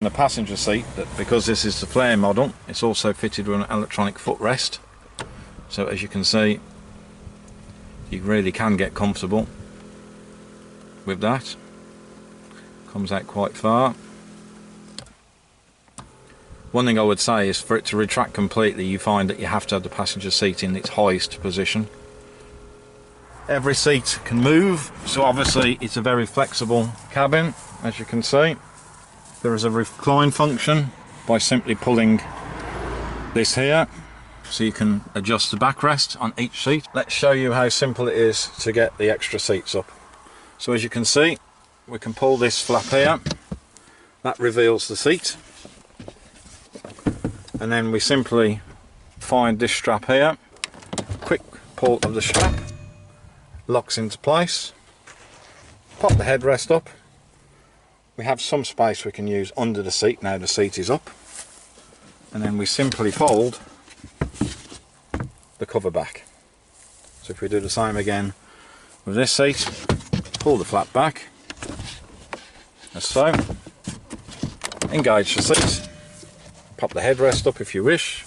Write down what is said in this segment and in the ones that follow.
The passenger seat, that because this is the flare model, it's also fitted with an electronic footrest, so as you can see you really can get comfortable with that. Comes out quite far. One thing I would say is for it to retract completely, you find that you have to have the passenger seat in its highest position. Every seat can move, so obviously it's a very flexible cabin, as you can see. There is a recline function by simply pulling this here, so you can adjust the backrest on each seat. Let's show you how simple it is to get the extra seats up. So as you can see, we can pull this flap here, that reveals the seat, and then we simply find this strap here, quick pull of the strap, locks into place, pop the headrest up. We have some space we can use under the seat now the seat is up, and then we simply fold the cover back. So if we do the same again with this seat, pull the flap back, as so, engage the seat, pop the headrest up if you wish.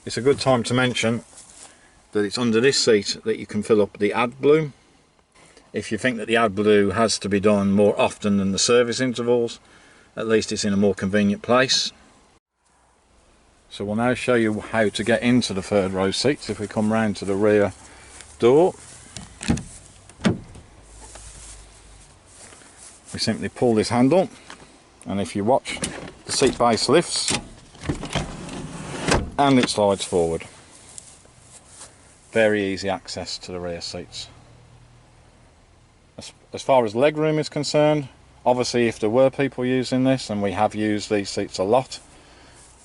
It's a good time to mention that it's under this seat that you can fill up the AdBlue. If you think that the AdBlue has to be done more often than the service intervals, at least it's in a more convenient place. So we'll now show you how to get into the third row seats. If we come round to the rear door, we simply pull this handle, and if you watch, the seat base lifts and it slides forward. Very easy access to the rear seats. As far as legroom is concerned, obviously if there were people using this, and we have used these seats a lot,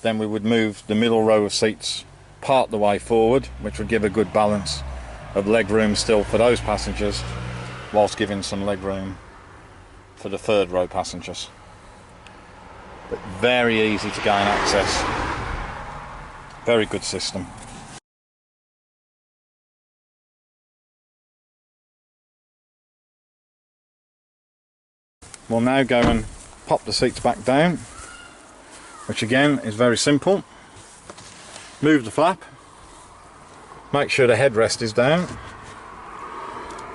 then we would move the middle row of seats part the way forward, which would give a good balance of legroom still for those passengers, whilst giving some legroom for the third row passengers. But very easy to gain access. Very good system. We'll now go and pop the seats back down, which again is very simple. Move the flap, make sure the headrest is down,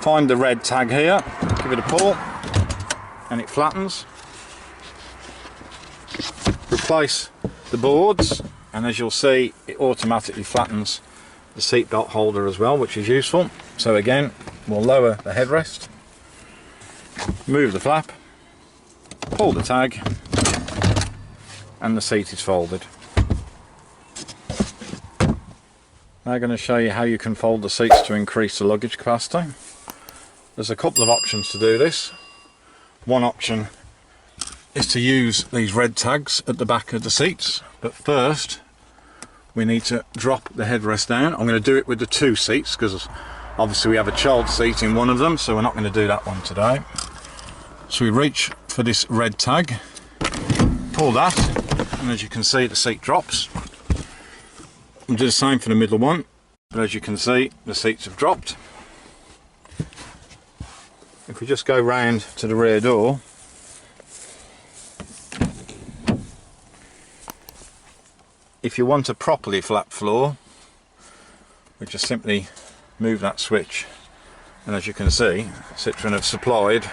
find the red tag here, give it a pull and it flattens. Replace the boards, and as you'll see it automatically flattens the seat belt holder as well, which is useful. So again, we'll lower the headrest, move the flap, pull the tag, and the seat is folded. Now I'm going to show you how you can fold the seats to increase the luggage capacity. There's a couple of options to do this. One option is to use these red tags at the back of the seats, but first we need to drop the headrest down. I'm going to do it with the two seats because obviously we have a child seat in one of them, so we're not going to do that one today. So we reach for this red tag, pull that, and as you can see the seat drops. We'll do the same for the middle one, but as you can see the seats have dropped. If we just go round to the rear door, if you want a properly flat floor, we just simply move that switch, and as you can see Citroen have supplied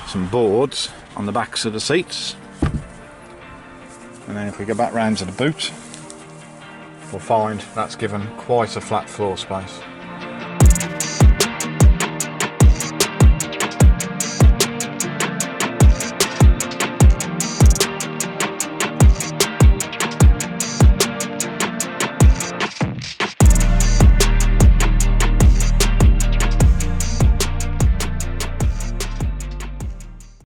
some boards on the backs of the seats, and then if we go back round to the boot, we'll find that's given quite a flat floor space.